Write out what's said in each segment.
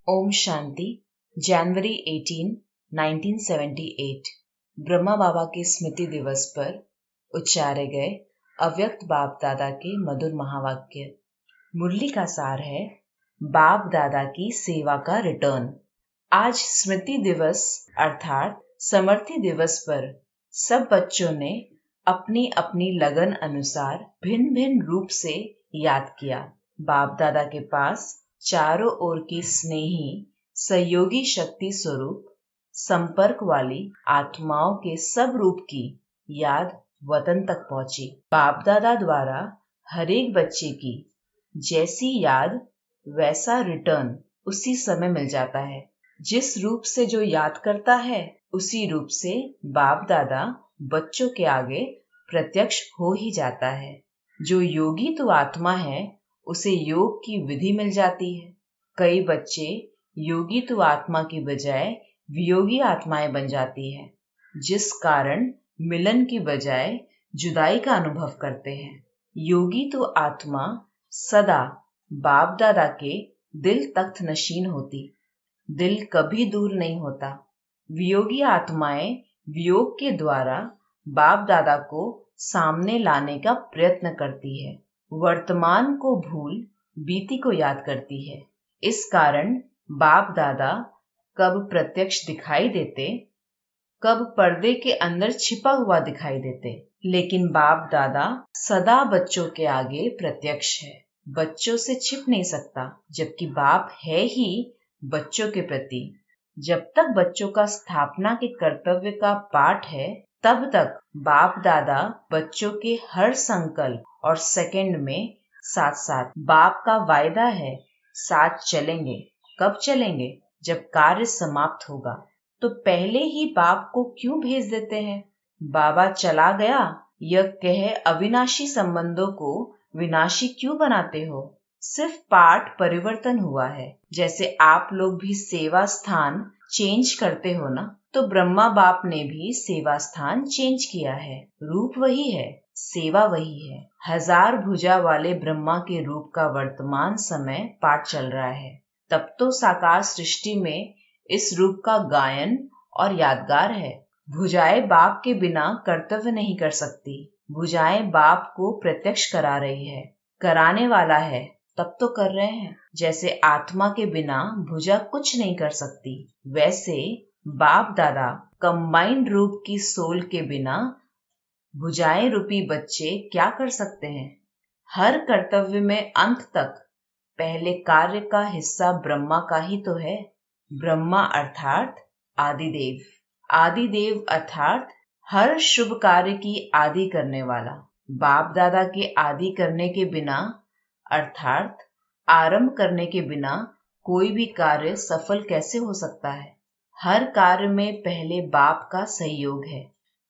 ओम शांति। जनवरी 18, 1978 ब्रह्मा बाबा के स्मृति दिवस पर उच्चारे गए अव्यक्त बाप दादा के मधुर महावाक्य। मुरली का सार है बाप दादा की सेवा का रिटर्न। आज स्मृति दिवस अर्थात समर्थी दिवस पर सब बच्चों ने अपनी अपनी लगन अनुसार भिन्न भिन्न रूप से याद किया। बाप दादा के पास चारों ओर की स्नेही सहयोगी शक्ति स्वरूप संपर्क वाली आत्माओं के सब रूप की याद वतन तक पहुंची। बाप दादा द्वारा हर एक बच्चे की जैसी याद वैसा रिटर्न उसी समय मिल जाता है। जिस रूप से जो याद करता है उसी रूप से बाप दादा बच्चों के आगे प्रत्यक्ष हो ही जाता है। जो योगी तो आत्मा है उसे योग की विधि मिल जाती है। कई बच्चे योगी तो आत्मा की बजाय वियोगी आत्माएं बन जाती है, जिस कारण मिलन की बजाय जुदाई का अनुभव करते हैं। योगी तो आत्मा सदा बाप दादा के दिल तख्त नशीन होती, दिल कभी दूर नहीं होता। वियोगी आत्माएं वियोग के द्वारा बाप दादा को सामने लाने का प्रयत्न करती है, वर्तमान को भूल बीती को याद करती है। इस कारण बाप दादा कब प्रत्यक्ष दिखाई देते, कब पर्दे के अंदर छिपा हुआ दिखाई देते, लेकिन बाप दादा सदा बच्चों के आगे प्रत्यक्ष है, बच्चों से छिप नहीं सकता, जबकि बाप है ही बच्चों के प्रति। जब तक बच्चों का स्थापना के कर्तव्य का पाठ है तब तक बाप दादा बच्चों के हर संकल्प और सेकंड में साथ साथ। बाप का वायदा है साथ चलेंगे। कब चलेंगे? जब कार्य समाप्त होगा। तो पहले ही बाप को क्यों भेज देते हैं? बाबा चला गया यह कहे अविनाशी संबंधों को विनाशी क्यों बनाते हो? सिर्फ पाठ परिवर्तन हुआ है। जैसे आप लोग भी सेवा स्थान चेंज करते हो ना, तो ब्रह्मा बाप ने भी सेवा स्थान चेंज किया है। रूप वही है, सेवा वही है। 1000 भुजा वाले ब्रह्मा के रूप का वर्तमान समय पाठ चल रहा है। तब तो साकार सृष्टि में इस रूप का गायन और यादगार है। भुजाएं बाप के बिना कर्तव्य नहीं कर सकती। भुजाएं बाप को प्रत्यक्ष करा रही है, कराने वाला है तब तो कर रहे हैं। जैसे आत्मा के बिना भुजा कुछ नहीं कर सकती, वैसे बाप दादा कंबाइंड रूप की सोल के बिना भुजाएं रूपी बच्चे क्या कर सकते हैं? हर कर्तव्य में अंत तक पहले कार्य का हिस्सा ब्रह्मा का ही तो है। ब्रह्मा अर्थात आदिदेव, आदिदेव अर्थात हर शुभ कार्य की आदि करने वाला। बाप दादा के आदि करने के बिना अर्थात आरंभ करने के बिना कोई भी कार्य सफल कैसे हो सकता है? हर कार्य में पहले बाप का सहयोग है।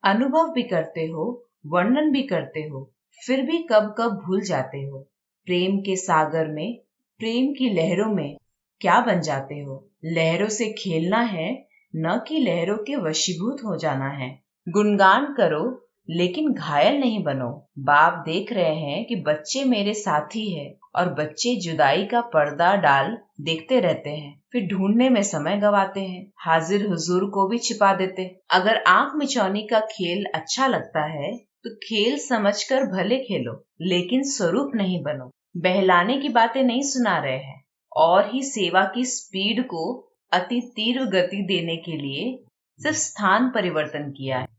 अनुभव भी करते हो, वर्णन भी करते हो, फिर भी कब कब भूल जाते हो। प्रेम के सागर में, प्रेम की लहरों में क्या बन जाते हो? लहरों से खेलना है, न कि लहरों के वशीभूत हो जाना है। गुणगान करो लेकिन घायल नहीं बनो। बाप देख रहे हैं कि बच्चे मेरे साथी है और बच्चे जुदाई का पर्दा डाल देखते रहते हैं, फिर ढूंढने में समय गवाते हैं, हाजिर हुजूर को भी छिपा देते। अगर आंख मिचौनी का खेल अच्छा लगता है तो खेल समझकर भले खेलो, लेकिन स्वरूप नहीं बनो। बहलाने की बातें नहीं सुना रहे हैं, और ही सेवा की स्पीड को अति तीव्र गति देने के लिए सिर्फ स्थान परिवर्तन किया है।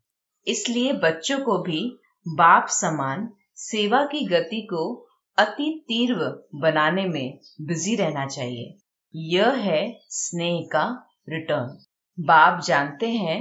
इसलिए बच्चों को भी बाप समान सेवा की गति को अति तीव्र बनाने में बिजी रहना चाहिए। यह है स्नेह का रिटर्न। बाप जानते हैं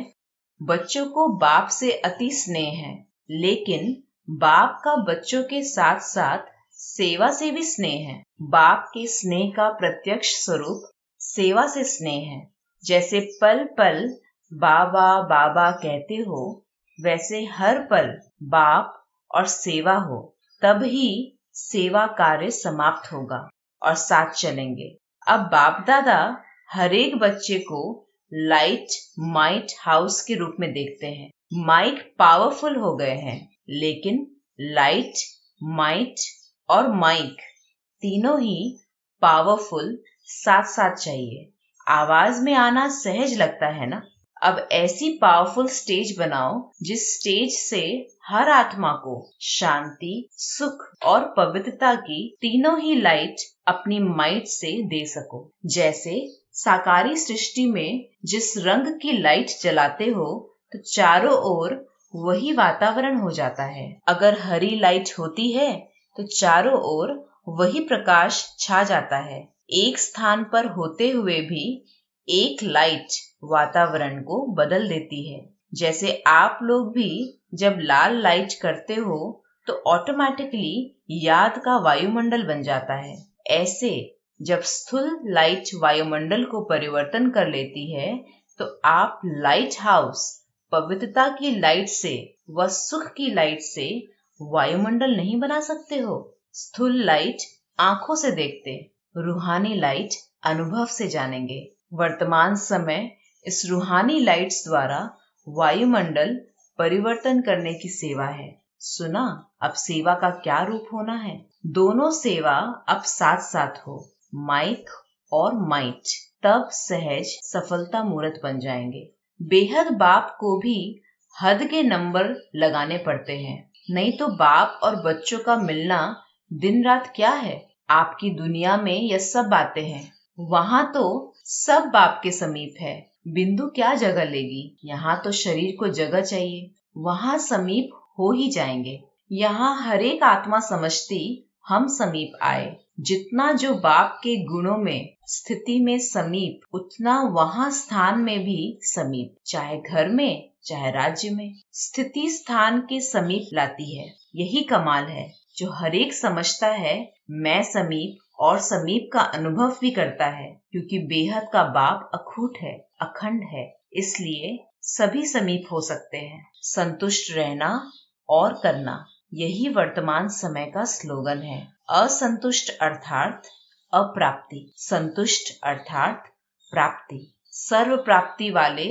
बच्चों को बाप से अति स्नेह है, लेकिन बाप का बच्चों के साथ साथ सेवा से भी स्नेह है। बाप के स्नेह का प्रत्यक्ष स्वरूप सेवा से स्नेह है। जैसे पल पल बाबा बाबा कहते हो, वैसे हर पल बाप और सेवा हो, तब ही सेवा कार्य समाप्त होगा और साथ चलेंगे। अब बाप दादा हर एक बच्चे को लाइट माइट हाउस के रूप में देखते हैं। माइक पावरफुल हो गए हैं, लेकिन लाइट, माइट और माइक तीनों ही पावरफुल साथ साथ चाहिए। आवाज में आना सहज लगता है ना। अब ऐसी पावरफुल स्टेज बनाओ जिस स्टेज से हर आत्मा को शांति, सुख और पवित्रता की तीनों ही लाइट अपनी माइट से दे सको। जैसे साकारी सृष्टि में जिस रंग की लाइट जलाते हो तो चारों ओर वही वातावरण हो जाता है। अगर हरी लाइट होती है तो चारों ओर वही प्रकाश छा जाता है। एक स्थान पर होते हुए भी एक लाइट वातावरण को बदल देती है। जैसे आप लोग भी जब लाल लाइट करते हो तो ऑटोमेटिकली याद का वायुमंडल बन जाता है। ऐसे जब स्थूल लाइट वायुमंडल को परिवर्तन कर लेती है तो आप लाइट हाउस पवित्रता की लाइट से व सुख की लाइट से वायुमंडल नहीं बना सकते हो। स्थूल लाइट आंखों से देखते, रूहानी लाइट अनुभव से जानेंगे। वर्तमान समय इस रूहानी लाइट्स द्वारा वायुमंडल परिवर्तन करने की सेवा है। सुना अब सेवा का क्या रूप होना है। दोनों सेवा अब साथ साथ हो, माइक और माइट, तब सहज सफलता मूर्त बन जाएंगे। बेहद बाप को भी हद के नंबर लगाने पड़ते हैं, नहीं तो बाप और बच्चों का मिलना दिन रात क्या है। आपकी दुनिया में यह सब बातें हैं, वहां तो सब बाप के समीप है। बिंदु क्या जगह लेगी। यहाँ तो शरीर को जगह चाहिए, वहां समीप हो ही जाएंगे। यहाँ हर एक आत्मा समझती हम समीप आए। जितना जो बाप के गुणों में स्थिति में समीप, उतना वहां स्थान में भी समीप। चाहे घर में चाहे राज्य में, स्थिति स्थान के समीप लाती है। यही कमाल है जो हर एक समझता है मैं समीप, और समीप का अनुभव भी करता है, क्योंकि बेहद का बाप अखूट है, अखंड है, इसलिए सभी समीप हो सकते हैं। संतुष्ट रहना और करना, यही वर्तमान समय का स्लोगन है। असंतुष्ट अर्थात अप्राप्ति, संतुष्ट अर्थात प्राप्ति। सर्व प्राप्ति वाले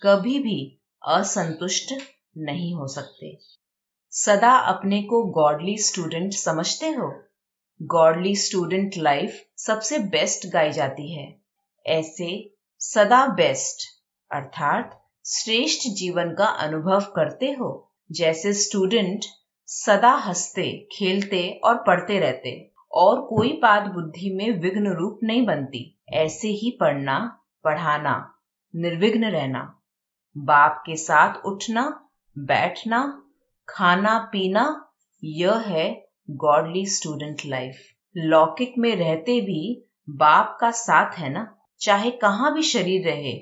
कभी भी असंतुष्ट नहीं हो सकते। सदा अपने को गॉडली स्टूडेंट समझते हो। गॉडली स्टूडेंट लाइफ सबसे बेस्ट गाई जाती है। ऐसे सदा बेस्ट अर्थात श्रेष्ठ जीवन का अनुभव करते हो। जैसे स्टूडेंट सदा हंसते, खेलते और पढ़ते रहते और कोई बात बुद्धि में विघ्न रूप नहीं बनती, ऐसे ही पढ़ना, पढ़ाना, निर्विघ्न रहना, बाप के साथ उठना, बैठना, खाना पीना, यह है गॉडली स्टूडेंट लाइफ। लौकिक में रहते भी बाप का साथ है ना। चाहे कहाँ भी शरीर रहे,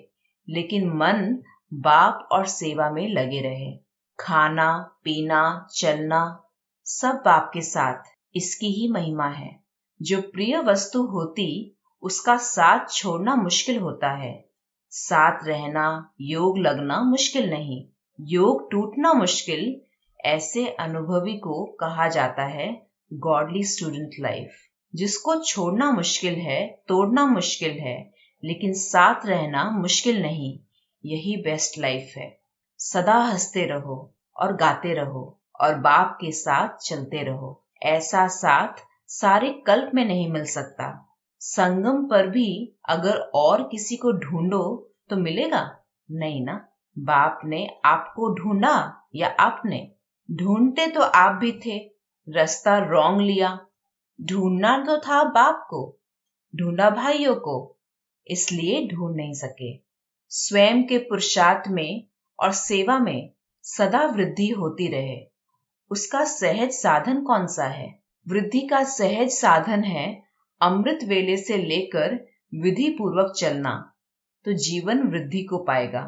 लेकिन मन बाप और सेवा में लगे रहे। खाना पीना चलना सब बाप के साथ, इसकी ही महिमा है। जो प्रिय वस्तु होती उसका साथ छोड़ना मुश्किल होता है। साथ रहना, योग लगना मुश्किल नहीं, योग टूटना मुश्किल। ऐसे अनुभवी को कहा जाता है गॉडली स्टूडेंट लाइफ। जिसको छोड़ना मुश्किल है, तोड़ना मुश्किल है, लेकिन साथ रहना मुश्किल नहीं, यही बेस्ट लाइफ है। सदा हंसते रहो और गाते रहो और बाप के साथ चलते रहो। ऐसा साथ सारे कल्प में नहीं मिल सकता। संगम पर भी अगर और किसी को ढूंढो तो मिलेगा नहीं ना। बाप ने आपको ढूंढा या आपने? ढूंढते तो आप भी थे, रास्ता रॉन्ग लिया। ढूंढना तो था बाप को, ढूंढा भाइयों को, इसलिए ढूंढ नहीं सके। स्वयं के पुरुषार्थ में और सेवा में सदा वृद्धि होती रहे। उसका सहज साधन कौन सा है? वृद्धि का सहज साधन है अमृत वेले से लेकर विधि पूर्वक चलना, तो जीवन वृद्धि को पाएगा।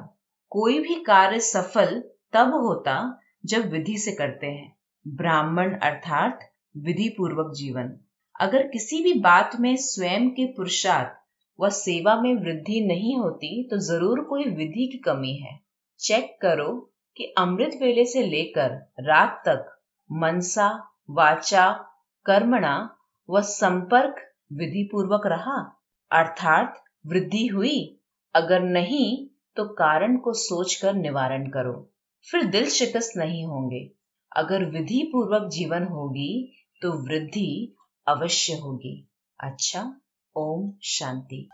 कोई भी कार्य सफल तब होता जब विधि से करते हैं। ब्राह्मण अर्थात विधि पूर्वक जीवन। अगर किसी भी बात में स्वयं के पुरुषार्थ व सेवा में वृद्धि नहीं होती तो जरूर कोई विधि की कमी है। चेक करो कि अमृत वेले से लेकर रात तक मनसा, वाचा, कर्मणा व संपर्क विधि पूर्वक रहा, अर्थात वृद्धि हुई। अगर नहीं तो कारण को सोचकर निवारण करो, फिर दिल शिकस्त नहीं होंगे। अगर विधि पूर्वक जीवन होगी तो वृद्धि अवश्य होगी। अच्छा, ओम शांति।